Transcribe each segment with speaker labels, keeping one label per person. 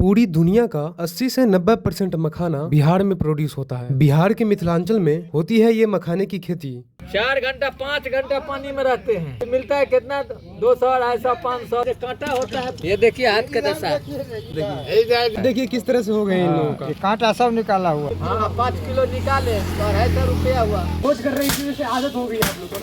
Speaker 1: पूरी दुनिया का 80 से 90% मखाना बिहार में प्रोड्यूस होता है। बिहार के मिथिलांचल में होती है ये मखाने की खेती।
Speaker 2: 4 घंटा 5 घंटा पानी में रहते हैं। मिलता है कितना 200 250 500 कांटा होता है। ये देखिए हाथ का दशा।
Speaker 1: देखिए किस तरह से हो गए इन लोगों का।
Speaker 3: कांटा सब निकाला हुआ।
Speaker 2: हाँ 5 किलो निकाले 250 रुपया हुआ।
Speaker 1: खोज कर रहे इसी से आदत हो गई आप लोगों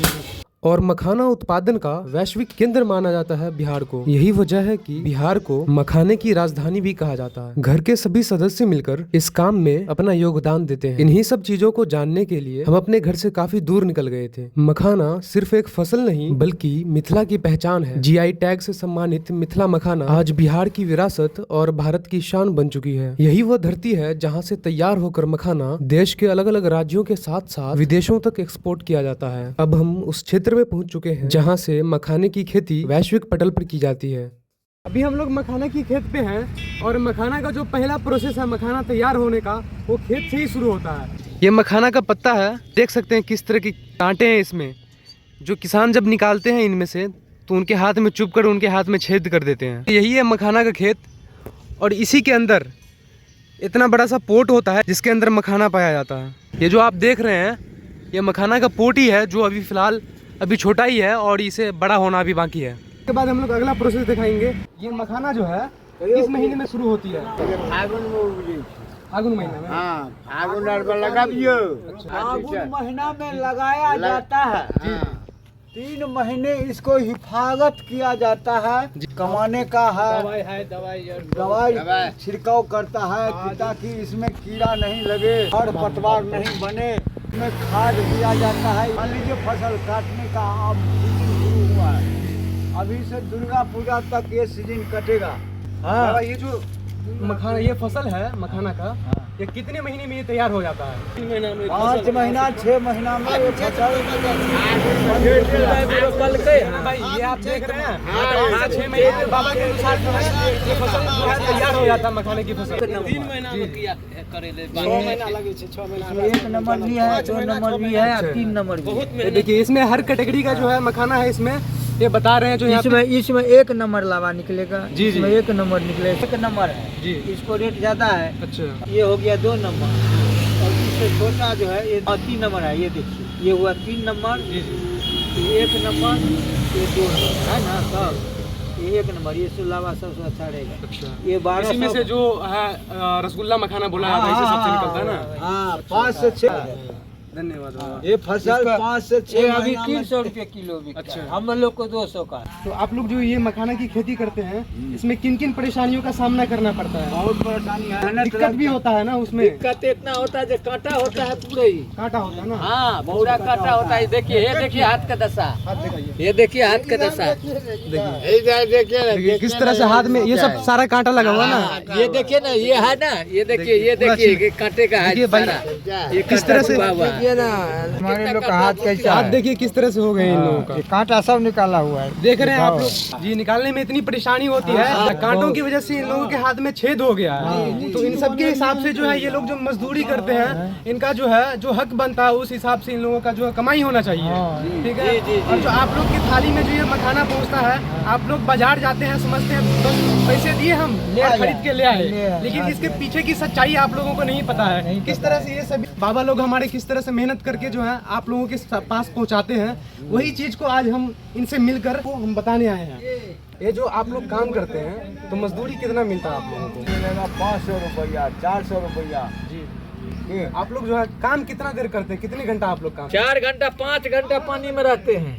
Speaker 1: को। और मखाना उत्पादन का वैश्विक केंद्र माना जाता है बिहार को। यही वजह है कि बिहार को मखाने की राजधानी भी कहा जाता है। घर के सभी सदस्य मिलकर इस काम में अपना योगदान देते हैं। इन्हीं सब चीजों को जानने के लिए हम अपने घर से काफी दूर निकल गए थे। मखाना सिर्फ एक फसल नहीं बल्कि मिथिला की पहचान है। जीआई टैग से सम्मानित मिथिला मखाना आज बिहार की विरासत और भारत की शान बन चुकी है। यही वह धरती है जहाँ से तैयार होकर मखाना देश के अलग अलग राज्यों के साथ साथ विदेशों तक एक्सपोर्ट किया जाता है। अब हम उस क्षेत्र में पहुंच चुके हैं जहां से मखाने की खेती वैश्विक पटल पर की जाती है। अभी हम लोग मखाना की खेत पे हैं और मखाना का जो पहला प्रोसेस है मखाना तैयार होने का वो खेत से ही शुरू होता है। ये मखाना का पत्ता है, देख सकते हैं किस तरह की कांटे हैं इसमें। जो किसान जब निकालते हैं इनमें से तो उनके हाथ में चुभ कर उनके हाथ में छेद कर देते हैं। यही है मखाना का खेत और इसी के अंदर इतना बड़ा सा पोट होता है जिसके अंदर मखाना पाया जाता है। ये जो आप देख रहे हैं ये मखाना का पोट ही है जो अभी फिलहाल अभी छोटा ही है और इसे बड़ा होना भी बाकी है। इसके बाद हम लोग अगला प्रोसेस दिखाएंगे। ये मखाना जो है किस महीने में शुरू होती है? फागुन महीना में।
Speaker 3: हाँ, फागुन लगाइयो। फागुन महीना में लगाया जाता है। 3 महीने इसको हिफाजत किया जाता है। कमाने का है दवाई छिड़काव करता है ताकि इसमें कीड़ा नहीं लगे और पतवार नहीं बने। इसमें खाद दिया जाता है। मान लीजिए फसल काटने का अब सीजन शुरू हुआ है। अभी से दुर्गा पूजा तक ये सीजन कटेगा।
Speaker 1: हाँ ये जो मखाना ये फसल है मखाना का ये कितने महीने में ये तैयार हो जाता है?
Speaker 3: 5 महीना 6 महीना में ये फसल
Speaker 1: भाई ये आप देख रहे हैं 5-6 महीने में बाबा के अनुसार जो है ये फसल जो है तैयार हो जाता है मखाने की फसल।
Speaker 2: 3 महीना में किया करेले
Speaker 3: 6 महीना लगे 6 महीना। 1 नंबर भी है 2 नंबर भी है 3 नंबर भी है।
Speaker 1: देखिए इसमें हर कैटेगरी का जो है मखाना है इसमें ये बता रहे हैं जो
Speaker 3: इसमें 1 नंबर लावा निकलेगा।
Speaker 1: जी
Speaker 3: इसमें 1 नंबर निकलेगा। 1 नंबर है
Speaker 1: जी।
Speaker 3: इसको रेट ज्यादा है।
Speaker 1: अच्छा
Speaker 3: ये हो गया 2 नंबर और इससे छोटा जो है ये 3 नंबर है। ये देखिए ये हुआ 3 नंबर। ये 1 नंबर ये 2 नंबर है ना सब। ये 1 नंबर ये लावा सबसे अच्छा रहेगा।
Speaker 1: अच्छा
Speaker 3: ये 12
Speaker 1: में से जो है रसगुल्ला मखाना बोला जाता है इसे सबसे निकलता है ना।
Speaker 3: हाँ 5 से 6
Speaker 1: धन्यवाद।
Speaker 3: ये फसल 5 से 6
Speaker 2: अभी 300 रुपये किलो बिकता
Speaker 1: अच्छा।
Speaker 2: है। हम लोग को 200 का।
Speaker 1: तो आप लोग जो ये मखाना की खेती करते हैं इसमें किन किन परेशानियों का सामना करना पड़ता है?
Speaker 3: बहुत परेशानी है।
Speaker 1: दिक्कत भी होता है ना उसमें?
Speaker 2: दिक्कत इतना होता है जो कांटा होता है पूरा ही।
Speaker 1: कांटा होता है ना?
Speaker 2: हाँ पूरा कांटा होता है। देखिए ये देखिए हाथ का दशा।
Speaker 1: हाथ दिखाइए।
Speaker 2: ये देखिए हाथ का दशा।
Speaker 1: देखिए किस तरह से हाथ में ये सब सारा कांटा लगा हुआ ना।
Speaker 2: ये देखिए ना ये है ना ये देखिए कांटे का है सारा। ये
Speaker 1: किस तरह से
Speaker 3: हमारे लोग का हाथ कैसा
Speaker 1: हाथ
Speaker 3: है?
Speaker 1: देखिए किस तरह से हो गए इन लोगों का।
Speaker 3: ये कांटा सब निकाला हुआ है।
Speaker 1: देख रहे हैं आप लोग जी निकालने में इतनी परेशानी होती है। कांटों की वजह से इन लोगों के हाथ में छेद हो गया है। तो इन सब के हिसाब से जो है ये लोग जो मजदूरी करते हैं इनका जो है जो हक बनता है उस हिसाब से इन लोगों का जो है कमाई होना चाहिए। ठीक है। और जो आप लोग की थाली में जो ये मखाना पहुंचता है आप लोग बाजार जाते हैं समझते हैं बस पैसे दिए हम और खरीद के ले आए। लेकिन इसके पीछे की सच्चाई आप लोगों को नहीं पता है। किस तरह से ये सभी बाबा लोग हमारे किस तरह से मेहनत करके जो है आप लोगों के पास पहुंचाते हैं। वही चीज को आज हम इनसे मिलकर वो हम बताने आए हैं। ये जो आप लोग काम करते हैं तो मजदूरी कितना मिलता है आप लोगों को?
Speaker 3: मिलेगा 500 रुपया 400 रुपया
Speaker 1: जी। आप लोग जो है काम कितना देर करते हैं? कितने घंटा आप लोग काम?
Speaker 2: 4 घंटा 5 घंटा पानी में रहते हैं।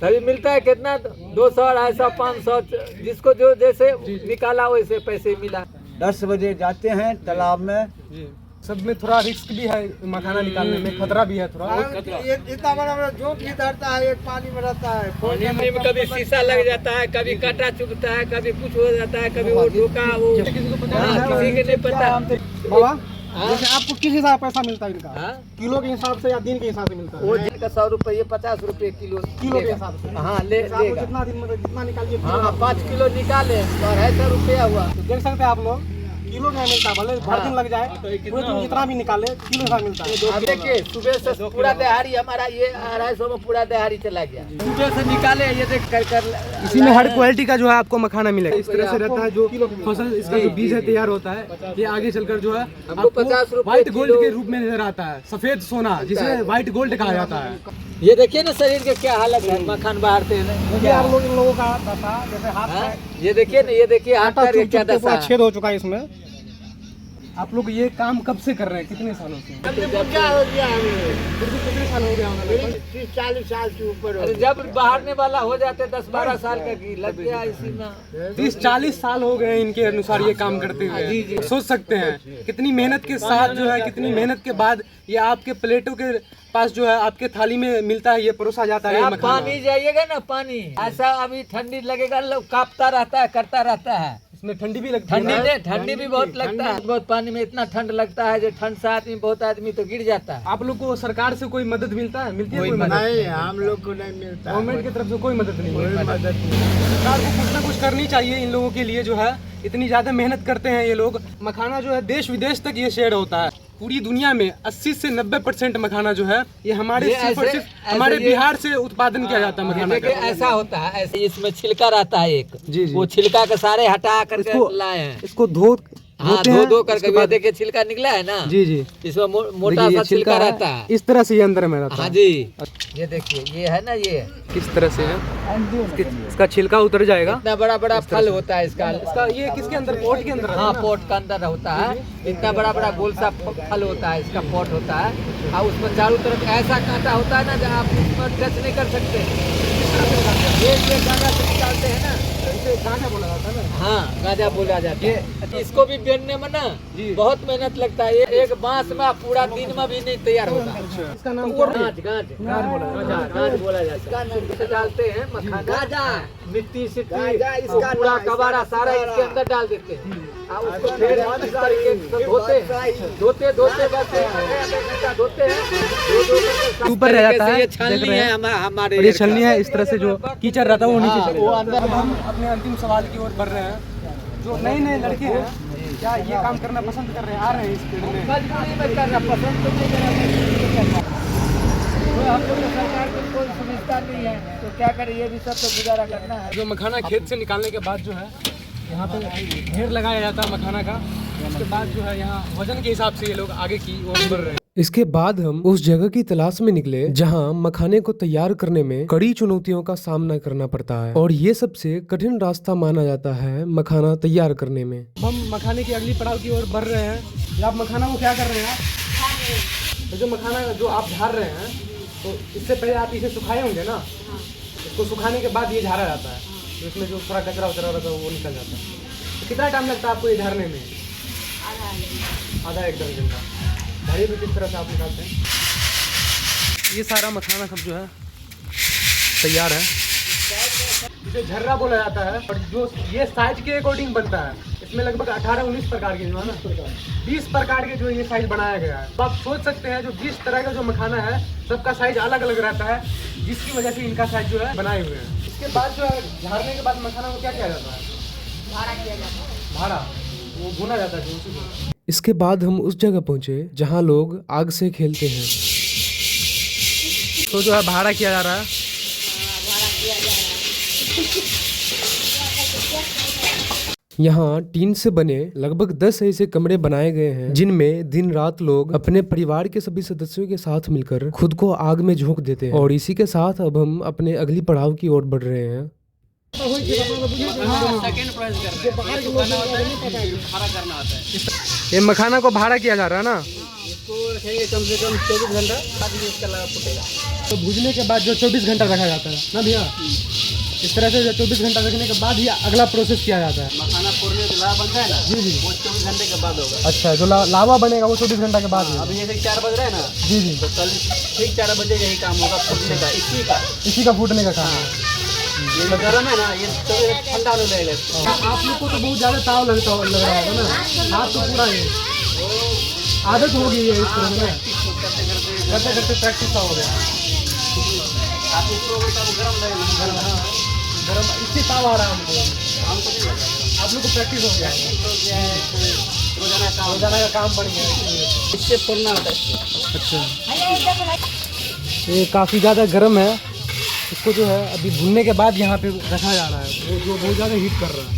Speaker 2: तभी मिलता है कितना 200 250 500 जिसको जो जैसे निकाला वैसे पैसे मिला।
Speaker 3: 10 बजे जाते हैं तालाब में।
Speaker 1: जी। सब में थोड़ा रिस्क भी है मखाना निकालने में, खतरा भी है थोड़ा।
Speaker 3: इतना बड़ा जोक भी धरता है एक पानी में रहता है।
Speaker 2: पानी में कभी शीशा लग जाता है कभी कांटा चुभता है कभी कुछ हो जाता है कभी वो धोखा वो
Speaker 1: किसी को पता
Speaker 2: हाँ,
Speaker 1: नहीं
Speaker 2: किसी के नहीं पता।
Speaker 1: बाबा जैसे आपको किस हिसाब पैसा मिलता है इनका?
Speaker 2: हाँ?
Speaker 1: किलो के हिसाब से या दिन के हिसाब से मिलता है?
Speaker 2: वो दिन का 100 रुपये 50 रुपये किलो
Speaker 1: के हिसाब से?
Speaker 2: हाँ
Speaker 1: आपको
Speaker 2: लेगा।
Speaker 1: जितना दिन मतलब जितना निकालिए
Speaker 2: हाँ 5 किलो निकाले 250 रुपया हुआ।
Speaker 1: तो देख सकते हैं आप लोग
Speaker 4: किलो में मिलता, भले भर दिन लग जाए, पूरे दिन जितना भी निकाले किलो का मिलता है।
Speaker 2: अब देखिए सुबह से पूरा दिहाड़ी हमारा ये 250 में पूरा दिहाड़ी चला गया। सुबह से निकाले ये देख कर
Speaker 1: इसी में हर क्वालिटी का जो है आपको मखाना मिलेगा। इस तरह से रहता है जो फसल, इसका जो बीज है तैयार होता है, ये आगे चलकर जो है
Speaker 2: हमको 50 रुपए
Speaker 1: व्हाइट गोल्ड के रूप में नजर आता है, सफेद सोना जिसे व्हाइट गोल्ड कहा जाता है।
Speaker 2: ये देखिए ना शरीर के क्या हालत है, मखान बाहरते हैं ना।
Speaker 4: ये आप लोग इन लोगों का दशा, जैसे हाथ
Speaker 2: हाँ?
Speaker 4: में
Speaker 2: ये देखिए ना, ये देखिए हाथ
Speaker 4: आटा
Speaker 2: पैर के
Speaker 4: चुभ
Speaker 2: क्या
Speaker 4: चुभ के
Speaker 2: दशा
Speaker 4: पूरा
Speaker 2: है।
Speaker 4: छेद हो चुका है इसमें।
Speaker 1: आप लोग ये काम कब से कर रहे हैं, कितने सालों से?
Speaker 3: क्या हो गया हमें?
Speaker 1: कितने साल हो गया होगा?
Speaker 3: 30-40 साल से ऊपर हो
Speaker 2: अरे जब बाहरने वाला हो जाते 10-12 साल का की लग गया इसी में।
Speaker 1: 30-40 साल हो गए इनके अनुसार ये काम करते हुए। सोच सकते हैं कितनी मेहनत के साथ जो है, कितनी मेहनत के बाद ये आपके प्लेटों के पास जो है, आपके थाली में मिलता है, ये परोसा जाता है। ये
Speaker 2: आप
Speaker 1: मखाना।
Speaker 2: पानी जाइएगा ना, पानी ऐसा अभी ठंडी लगेगा, लोग कांपता रहता है, करता रहता है।
Speaker 1: इसमें ठंडी भी लगती है
Speaker 2: ठंडी
Speaker 1: ना?
Speaker 2: ने ठंडी भी बहुत लगता है, बहुत पानी में इतना ठंड लगता है जो ठंड से आदमी बहुत आदमी तो गिर जाता है।
Speaker 1: आप लोग को सरकार से कोई मदद मिलता है, मिलती है कोई मदद?
Speaker 3: नहीं, हम लोग को नहीं मिलता।
Speaker 1: गवर्नमेंट की तरफ से कोई मदद नहीं
Speaker 3: कोई
Speaker 1: है।
Speaker 3: मदद नहीं।
Speaker 1: सरकार को कुछ ना कुछ करनी चाहिए इन लोगों के लिए, जो है इतनी ज्यादा मेहनत करते हैं ये लोग। मखाना जो है देश विदेश तक ये शेयर होता है। पूरी दुनिया में 80 से 90% मखाना जो है ये हमारे
Speaker 2: ये
Speaker 1: सिर्फ और
Speaker 2: ऐसे-
Speaker 1: सिर्फ हमारे
Speaker 2: ऐसे
Speaker 1: बिहार से उत्पादन किया जाता है मखाना
Speaker 2: देखिए
Speaker 1: का।
Speaker 2: ऐसा होता है, ऐसे इसमें छिलका रहता है एक,
Speaker 1: जी, जी।
Speaker 2: वो छिलका के सारे हटा करके
Speaker 1: इसको-
Speaker 2: लाए हैं।
Speaker 1: इसको धो
Speaker 2: हाँ,
Speaker 1: धोते
Speaker 2: धो
Speaker 1: हैं,
Speaker 2: धो करके
Speaker 1: उसके
Speaker 2: ये
Speaker 1: बाद-
Speaker 2: देखिए छिलका निकला है ना,
Speaker 1: जी जी
Speaker 2: इसमें मोटा
Speaker 1: देखिए,
Speaker 2: सा
Speaker 1: ये
Speaker 2: छिलका
Speaker 1: है,
Speaker 2: रहता है।
Speaker 1: इस तरह से ये अंदर में रहता
Speaker 2: हाँ
Speaker 1: है।
Speaker 2: जी, ये देखिए ये है ना, ये
Speaker 1: किस तरह से है, इसका छिलका उतर जाएगा।
Speaker 2: इतना बड़ा बड़ा फल होता है इसका।
Speaker 1: इसका ये किसके अंदर, पोट के अंदर रहता है
Speaker 2: हाँ,
Speaker 1: ना?
Speaker 2: पोट का अंदर होता है, इतना बड़ा बड़ा गोल सा फल होता है, इसका पोट होता है, और उसमें चारों तरफ ऐसा कांटा होता है ना जो आप उसमें टच नहीं कर सकते। ये गांजा से निकालते हैं ना,
Speaker 1: इसे गांजा बोला जाता है ना?
Speaker 2: हाँ गांजा बोला जाता है। इसको भी बेचने में ना बहुत मेहनत लगता है। ये एक बांस में पूरा दिन में भी नहीं तैयार होता।
Speaker 1: इसका नाम क्या है?
Speaker 2: गांज गांज
Speaker 1: गांज बोला जाता है।
Speaker 2: गांज बोला जाता है। इसे डालते हैं मखाना, मिट्टी सिट्टी
Speaker 3: गांजा, इसका
Speaker 2: पूरा
Speaker 3: नाम,
Speaker 2: कबाड़ा
Speaker 3: इसका
Speaker 2: सारा
Speaker 3: कबाड़ा।
Speaker 2: इसके अंदर डाल देते हैं, और उसको फिर इस तरीके से धोते हैं, धोते धोते बस आधे घंटा धोते हैं, धो धो करके
Speaker 1: ऊपर रह जाता है,
Speaker 2: ये
Speaker 1: देख
Speaker 2: छलनी
Speaker 1: रहे
Speaker 2: है
Speaker 1: हैं।
Speaker 2: हमारे
Speaker 1: और ये छलनी है, इस तरह से जो कीचड़ रहता है वो नीचे चले
Speaker 2: वो
Speaker 1: जाता है।
Speaker 2: अंदर-
Speaker 1: अब हम अपने अंतिम सवाल की ओर बढ़ रहे हैं। जो नए नए लड़के हैं, क्या ये काम करना पसंद कर रहे हैं, आ रहे हैं इस फील्ड में?
Speaker 2: मजबूरी में करना पसंद तो नहीं करना, तो हम लोग को सरकार की कोई सुविधा नहीं है, तो क्या करें, ये भी सब तो गुजारा करना है।
Speaker 1: जो मखाना खेत से निकालने के बाद जो है यहाँ पे ढेर लगाया जाता है मखाना का। उसके बाद जो है यहाँ वजन के हिसाब से ये लोग आगे की ओर बढ़ रहे हैं। इसके बाद हम उस जगह की तलाश में निकले जहाँ मखाने को तैयार करने में कड़ी चुनौतियों का सामना करना पड़ता है, और ये सबसे कठिन रास्ता माना जाता है मखाना तैयार करने में। हम मखाने की अगली पड़ाव की ओर बढ़ रहे हैं। आप मखाना को क्या कर रहे हैं आप? तो जो मखाना जो आप झाड़ रहे हैं, तो इससे पहले आप इसे सुखाए होंगे ना? इसको सुखाने के बाद ये झाड़ा जाता है, तो इसमें जो थोड़ा कचरा वचरा रहता है वो निकल जाता है। तो कितना टाइम लगता है आपको ये झाड़ने में? आधा एक घंटा। झाड़िए तो किस तरह से आप निकालते हैं? ये सारा मखाना सब जो है तैयार है। इसे झर्रा बोला जाता है, और जो ये साइज के अकॉर्डिंग बनता है, इसमें लगभग 18-19 प्रकार के जो है ना, 20 प्रकार के जो ये साइज बनाया गया है। तो आप सोच सकते हैं जो 20 तरह का जो मखाना है, सबका साइज अलग अलग रहता है, जिसकी वजह से इनका साइज जो है बनाए हुए हैं। इसके बाद जो है झाड़ने के बाद मखाना को क्या किया जाता है? भाड़ा किया जाता है। भाड़ा, वो भुना जाता है जो उसी को। इसके बाद हम उस जगह पहुंचे जहां लोग आग से खेलते हैं। तो जो है भाड़ा किया जा रहा है। यहाँ टीन से बने लगभग 10 ऐसे कमरे बनाए गए हैं, जिनमें दिन रात लोग अपने परिवार के सभी सदस्यों के साथ मिलकर खुद को आग में झोंक देते हैं। और इसी के साथ अब हम अपने अगली पड़ाव की ओर बढ़ रहे हैं। ये मखाना को भाड़ा किया जा रहा है ना?
Speaker 4: इसको रखेंगे कम से कम 24 घंटा, बाद में इसका लगा फुटेगा।
Speaker 1: तो भूजने के बाद जो 24 घंटा रखा जाता है ना भैया, इस तरह से जो 24 घंटा रखने के बाद ही अगला प्रोसेस किया जाता है।
Speaker 4: मखाना फोड़ने के लावा बनता है ना,
Speaker 1: जी जी।
Speaker 4: वो 24 घंटे के बाद होगा।
Speaker 1: अच्छा, जो लावा बनेगा वो 24 घंटा के बाद होगा।
Speaker 4: अभी जैसे 4 बज रहा है ना,
Speaker 1: जी जी,
Speaker 4: तो कल ठीक 4 बजे यही काम होगा फूटने का, इसी का।
Speaker 1: इसी का फूटने का काम है।
Speaker 4: ये जो गर्म है ना, ये तो ठंडा होने लगेगा इसको।
Speaker 1: आप लोग को तो बहुत ज्यादा ताव लग रहा है ना? हाथ तो पूरा है, आदत हो गई है इस तरह से, करते करते प्रैक्टिस हो गया।
Speaker 4: आप इसको गर्म लगेगा, गर्म।
Speaker 1: गरम इससे ताव आ रहा है हमको।
Speaker 4: हमको नहीं लगता।
Speaker 1: आप आप लोग को प्रैक्टिस हो गया है, रोजाना का काम बढ़ गया है।
Speaker 2: इससे फोड़ना होता है।
Speaker 1: अच्छा, ये काफ़ी ज़्यादा गर्म है, इसको जो है अभी भुनने के बाद यहाँ पे रखा जा रहा है, वो जो बहुत ज़्यादा हीट कर रहा है।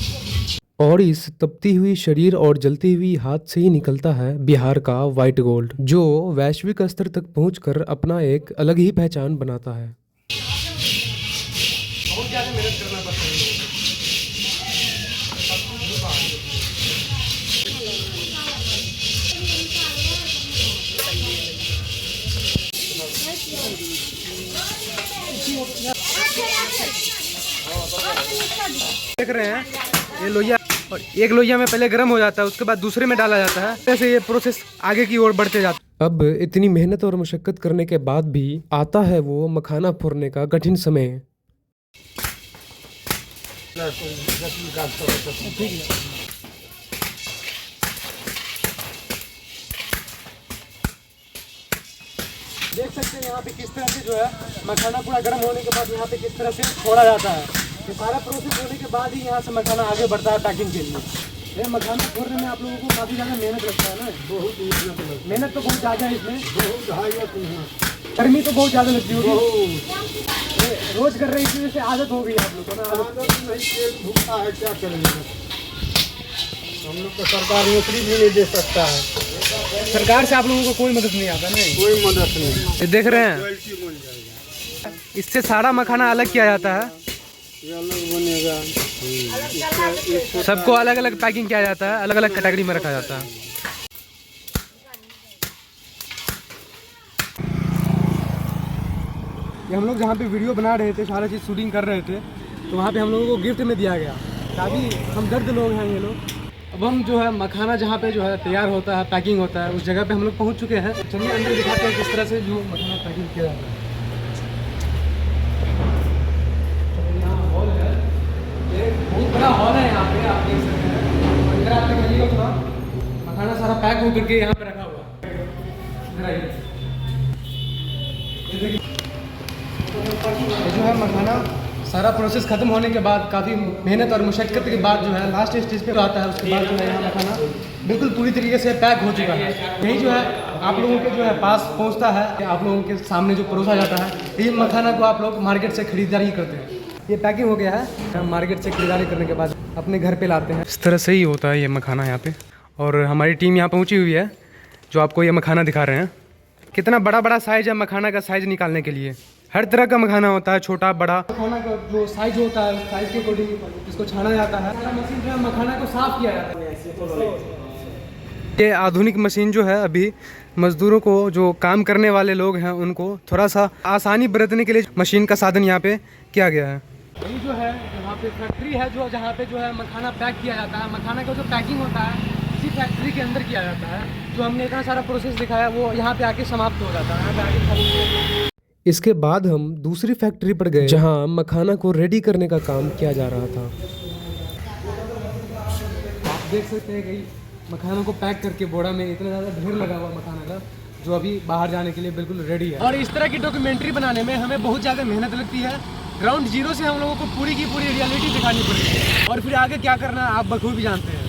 Speaker 1: और इस तपती हुई शरीर और जलती हुई हाथ से ही निकलता है बिहार का व्हाइट गोल्ड, जो वैश्विक स्तर तक पहुंचकर अपना एक अलग ही पहचान बनाता है। बहुत ज़्यादा मेहनत करना पड़ता है। देख रहे हैं ये लोहिया, और एक लोहिया में पहले गर्म हो जाता है, उसके बाद दूसरे में डाला जाता है, ऐसे ये प्रोसेस आगे की ओर बढ़ते जाता है। अब इतनी मेहनत और मुशक्कत करने के बाद भी आता है वो मखाना फोड़ने का कठिन समय। देख सकते हैं यहाँ पे किस तरह से जो है मखाना पूरा गर्म होने के बाद यहाँ पे किस तरह से फोड़ा जाता है। ये सारा प्रोसेस होने के बाद ही यहाँ से मखाना आगे बढ़ता है पैकिंग के लिए। ये मखाना फोड़ने में आप लोगों को काफ़ी ज़्यादा मेहनत लगता है ना, बहुत मेहनत तो बहुत ज़्यादा है इसमें, गर्मी तो बहुत ज़्यादा लगती होगी, रोज़ कर रहे हैं, इसी वजह से आदत हो गई आप लोग को ना।
Speaker 3: आदत नहीं, पेट भूखा है, क्या करेंगे? हम लोग को सरकार नौकरी भी नहीं दे सकता है,
Speaker 1: सरकार से आप लोगों को कोई मदद नहीं आता ना।
Speaker 3: कोई मदद नहीं।
Speaker 1: ये देख रहे हैं,
Speaker 3: क्वालिटी बन जाएगा,
Speaker 1: इससे सारा मखाना अलग किया जाता है,
Speaker 3: ये अलग बनेगा।
Speaker 1: सबको अलग अलग पैकिंग किया जाता है, अलग अलग कैटेगरी में रखा जाता है। ये हम लोग जहाँ पे वीडियो बना रहे थे, सारा चीज़ शूटिंग कर रहे थे, तो वहाँ पे हम लोगों को गिफ्ट में दिया गया। काफ़ी हमदर्द लोग हैं ये लोग। अब हम जो है मखाना जहाँ पे जो है तैयार होता है, पैकिंग होता है, उस जगह पे हम लोग पहुँच चुके हैं। चलिए अंदर दिखाते हैं किस तरह से जो मखाना पैकिंग किया जाता है। यहाँ हॉल है, ये बहुत बड़ा हॉल है, यहाँ पे आप देख सकते हैं। अंदर आप देखिएगा थोड़ा, मखाना सारा पैक हो करके यहाँ पे रखा हुआ है। इधर आइए, ये देखिए, ये जो है मखाना सारा प्रोसेस खत्म होने के बाद, काफ़ी मेहनत और मुशक्क़त के बाद जो है लास्ट स्टेज पे आता है, उसके बाद जो है यहाँ मखाना बिल्कुल पूरी तरीके से पैक हो चुका है। यही जो है आप लोगों के जो है पास पहुँचता है, आप लोगों के सामने जो परोसा जाता है, ये मखाना को आप लोग मार्केट से खरीदारी करते हैं। ये पैकिंग हो गया है, मार्केट से खरीदारी करने के बाद अपने घर पे लाते हैं। इस तरह से ही होता है ये मखाना यहाँ पे। और हमारी टीम यहाँ पहुँची हुई है, जो आपको ये मखाना दिखा रहे हैं। कितना बड़ा बड़ा साइज़ है मखाना का, साइज़ निकालने के लिए हर तरह का मखाना होता है, छोटा बड़ा। मखाना का जो साइज होता है, साइज के अकॉर्डिंग इसको छाना जाता है। मशीन जो है मखाना को साफ किया जाता है। ये आधुनिक मशीन जो है अभी मजदूरों को, जो काम करने वाले लोग हैं, उनको थोड़ा सा आसानी बरतने के लिए मशीन का साधन यहाँ पे किया गया है। यही जो है यहाँ पे फैक्ट्री है, जो जहाँ पे जो है मखाना पैक किया जाता है। मखाना का जो पैकिंग होता है इसी फैक्ट्री के अंदर किया जाता है। जो हमने इतना सारा प्रोसेस दिखाया वो यहाँ पे आके समाप्त हो जाता है, यहाँ पे आके खत्म। इसके बाद हम दूसरी फैक्ट्री पर गए, जहाँ मखाना को रेडी करने का काम किया जा रहा था। आप देख सकते हैं कि मखाना को पैक करके बोरा में इतना ज़्यादा ढेर लगा हुआ मखाना का, जो अभी बाहर जाने के लिए बिल्कुल रेडी है। और इस तरह की डॉक्यूमेंट्री बनाने में हमें बहुत ज़्यादा मेहनत लगती है। ग्राउंड जीरो से हम लोगों को पूरी की पूरी रियलिटी दिखानी पड़ती है, और फिर आगे क्या करना है आप बखूबी जानते हैं।